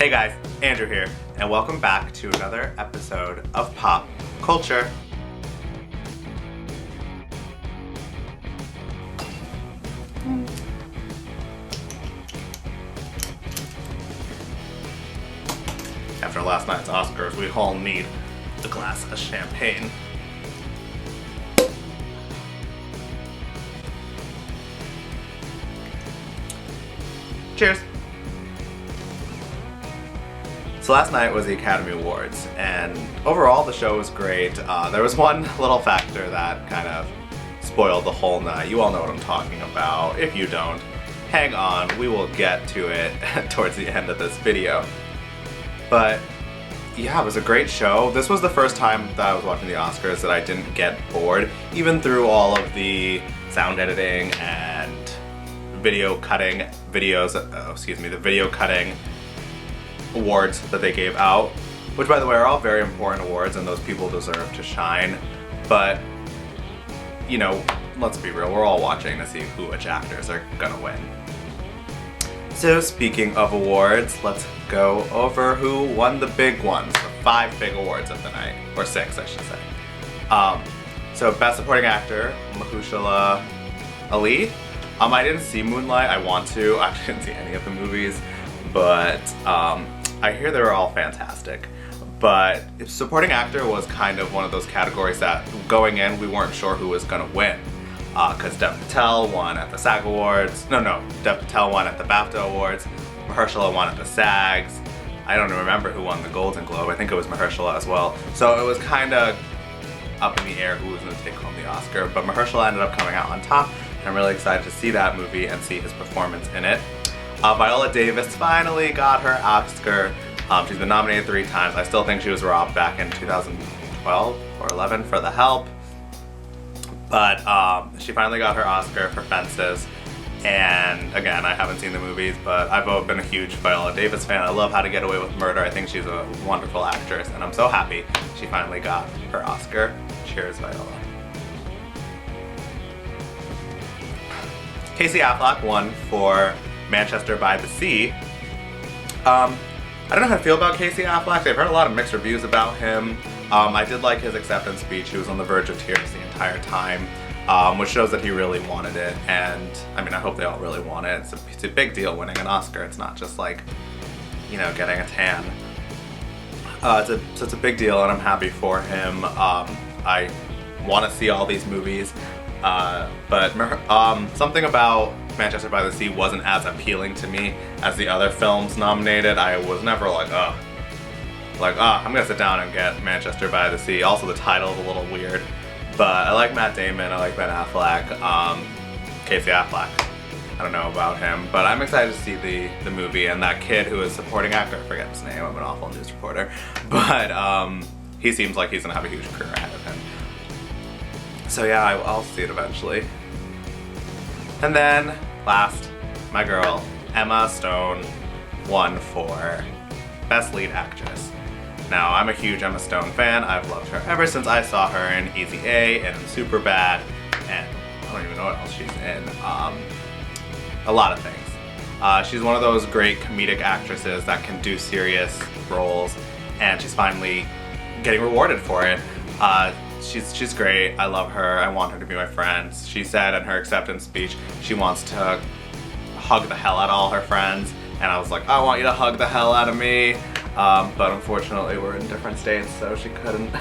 Hey guys, Andrew here, and welcome back to another episode of Pop Culture. After last night's Oscars, we all need a glass of champagne. Cheers. So last night was the Academy Awards, and overall the show was great. There was one little factor that kind of spoiled the whole night. You all know what I'm talking about. If you don't, hang on, we will get to it towards the end of this video. But yeah, it was a great show. This was the first time that I was watching the Oscars that I didn't get bored, even through all of the sound editing and the video cutting awards that they gave out, which by the way are all very important awards and those people deserve to shine. But, you know, let's be real, we're all watching to see which actors are gonna win. So speaking of awards, let's go over who won the big ones, the 5 big awards of the night, or 6 I should say. So Best Supporting Actor, Mahershala Ali. I didn't see Moonlight, I want to. I actually didn't see any of the movies, but I hear they were all fantastic. But Supporting Actor was kind of one of those categories that going in, we weren't sure who was gonna win. Because Dev Patel won at the SAG Awards. Dev Patel won at the BAFTA Awards. Mahershala won at the SAGs. I don't remember who won the Golden Globe. I think it was Mahershala as well. So it was kind of up in the air who was going to take home the Oscar. But Mahershala ended up coming out on top. I'm really excited to see that movie and see his performance in it. Viola Davis finally got her Oscar. She's been nominated 3 times. I still think she was robbed back in 2012 or 11 for The Help. But she finally got her Oscar for Fences. And again, I haven't seen the movies, but I've been a huge Viola Davis fan. I love How to Get Away with Murder. I think she's a wonderful actress, and I'm so happy she finally got her Oscar. Cheers, Viola. Casey Affleck won for Manchester by the Sea. I don't know how to feel about Casey Affleck. I've heard a lot of mixed reviews about him. I did like his acceptance speech. He was on the verge of tears the entire time, which shows that he really wanted it. And I mean, I hope they all really want it. It's a big deal winning an Oscar. It's not just like, you know, getting a tan. It's a big deal, and I'm happy for him. I want to see all these movies, but something about Manchester by the Sea wasn't as appealing to me as the other films nominated. I was never like, I'm gonna sit down and get Manchester by the Sea. Also, the title is a little weird, but I like Matt Damon, I like Ben Affleck, Casey Affleck. I don't know about him, but I'm excited to see the movie, and that kid who is supporting actor, I forget his name, I'm an awful news reporter, but he seems like he's gonna have a huge career ahead of him. So yeah, I'll see it eventually. And then, last, my girl, Emma Stone won for Best Lead Actress. Now, I'm a huge Emma Stone fan. I've loved her ever since I saw her in Easy A and in Superbad, and I don't even know what else she's in. A lot of things. She's one of those great comedic actresses that can do serious roles, and she's finally getting rewarded for it. She's great. I love her. I want her to be my friend. She said in her acceptance speech she wants to hug the hell out of all her friends, and I was like, I want you to hug the hell out of me. But unfortunately we're in different states, so she couldn't.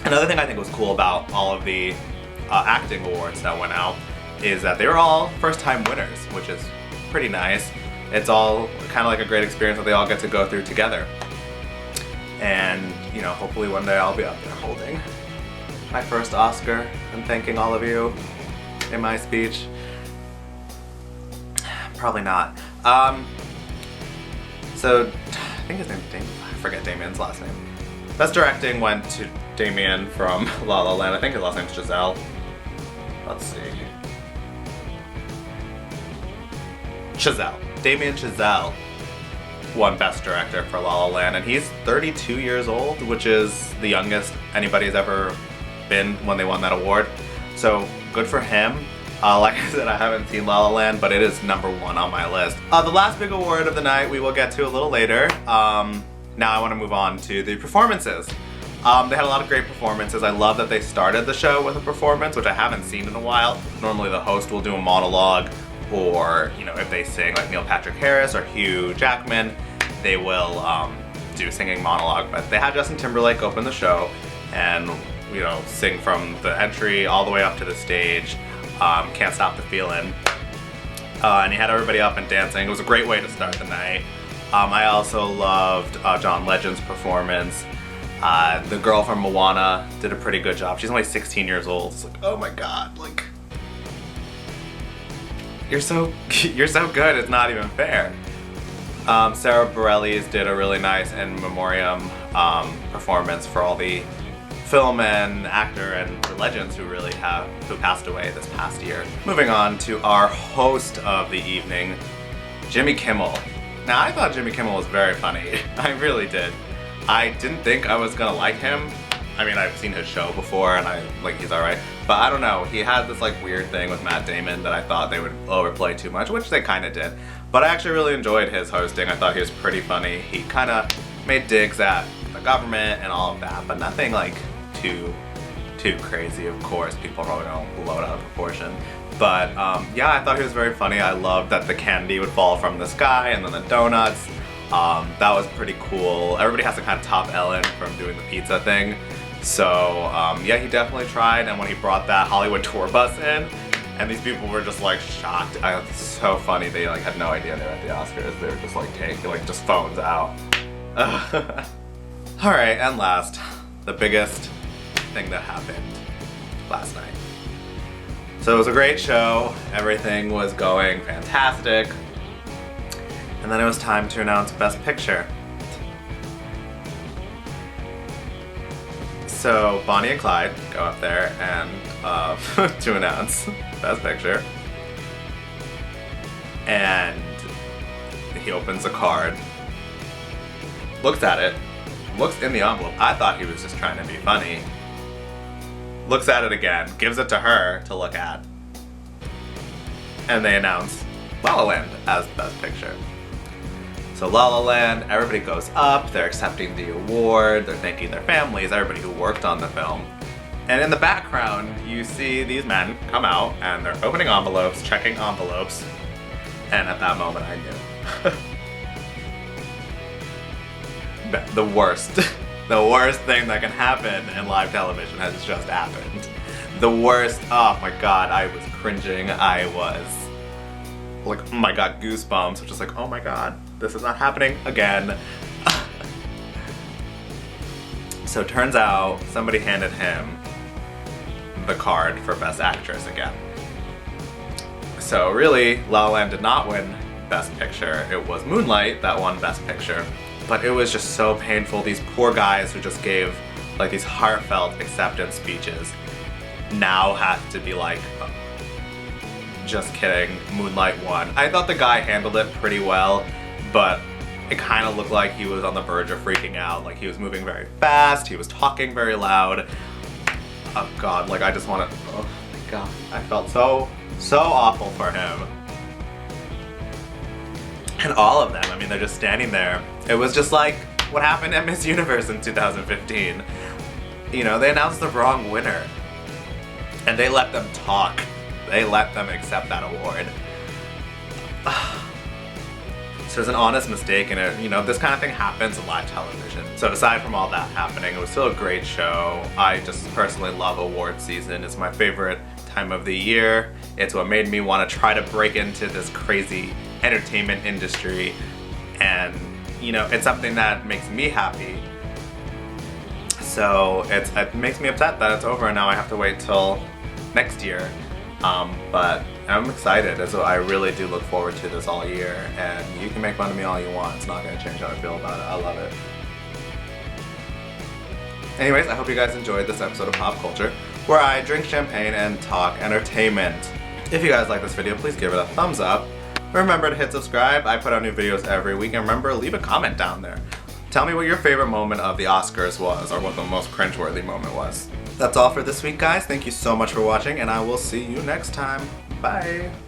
Another thing I think was cool about all of the acting awards that went out is that they were all first-time winners, which is pretty nice. It's all kind of like a great experience that they all get to go through together. And, you know, hopefully one day I'll be up there holding my first Oscar and thanking all of you in my speech. Probably not. So, I think his name's Damien. I forget Damien's last name. Best Directing went to Damien from La La Land. I think his last name's Giselle. Let's see. Chazelle. Damien Chazelle won Best Director for La La Land, and he's 32 years old, which is the youngest anybody's ever been when they won that award. So good for him. Like I said, I haven't seen La La Land, but it is #1 on my list. The last big award of the night we will get to a little later. Now I want to move on to the performances. They had a lot of great performances. I love that they started the show with a performance, which I haven't seen in a while. Normally the host will do a monologue, or, you know, if they sing like Neil Patrick Harris or Hugh Jackman, they will do singing monologue. But they had Justin Timberlake open the show and, you know, sing from the entry all the way up to the stage. Can't Stop the Feeling. And he had everybody up and dancing. It was a great way to start the night. I also loved John Legend's performance. The girl from Moana did a pretty good job. She's only 16 years old. It's like, oh my god, like, you're so good, it's not even fair. Sarah Bareilles did a really nice in memoriam performance for all the film and actor and legends who passed away this past year. Moving on to our host of the evening, Jimmy Kimmel. Now, I thought Jimmy Kimmel was very funny. I really did. I didn't think I was gonna like him. I mean, I've seen his show before and he's alright. But I don't know, he had this like weird thing with Matt Damon that I thought they would overplay too much, which they kinda did. But I actually really enjoyed his hosting. I thought he was pretty funny. He kinda made digs at the government and all of that, but nothing like too crazy. Of course, people are probably gonna blow it out of proportion. But yeah, I thought he was very funny. I loved that the candy would fall from the sky and then the donuts. That was pretty cool. Everybody has to kind of top Ellen from doing the pizza thing. So yeah, he definitely tried. And when he brought that Hollywood tour bus in, and these people were just like shocked. It's so funny. They like had no idea they were at the Oscars. They were just like taking like just phones out. All right, and last, the biggest thing that happened last night. So it was a great show. Everything was going fantastic. And then it was time to announce Best Picture. So Bonnie and Clyde go up there and to announce Best Picture. And he opens a card, looks at it, looks in the envelope. I thought he was just trying to be funny. Looks at it again, gives it to her to look at. And they announce La La Land as Best Picture. So La La Land, everybody goes up, they're accepting the award, they're thanking their families, everybody who worked on the film. And in the background, you see these men come out and they're opening envelopes, checking envelopes, and at that moment I knew. The worst thing that can happen in live television has just happened. The worst, oh my god, I was cringing, I was like, oh my god, goosebumps, which is like, oh my god, this is not happening again. So it turns out somebody handed him the card for Best Actress again. So really, La La Land did not win Best Picture. It was Moonlight that won Best Picture. But it was just so painful. These poor guys who just gave like these heartfelt acceptance speeches now have to be like, oh, just kidding, Moonlight won. I thought the guy handled it pretty well, but it kind of looked like he was on the verge of freaking out. Like he was moving very fast, he was talking very loud. Oh god, like I just want to, oh my god. I felt so awful for him. And all of them, I mean, they're just standing there. It was just like what happened at Miss Universe in 2015. You know, they announced the wrong winner. And they let them talk. They let them accept that award. So it was an honest mistake, and it, you know, this kind of thing happens in live television. So aside from all that happening, it was still a great show. I just personally love award season. It's my favorite time of the year. It's what made me want to try to break into this crazy entertainment industry, and you know, it's something that makes me happy. So it makes me upset that it's over and now I have to wait till next year. But I'm excited, so I really do look forward to this all year, and you can make fun of me all you want. It's not going to change how I feel about it. I love it. Anyways, I hope you guys enjoyed this episode of Pop Culture, where I drink champagne and talk entertainment. If you guys like this video, please give it a thumbs up. Remember to hit subscribe. I put out new videos every week, and remember, leave a comment down there. Tell me what your favorite moment of the Oscars was, or what the most cringeworthy moment was. That's all for this week, guys. Thank you so much for watching, and I will see you next time. Bye.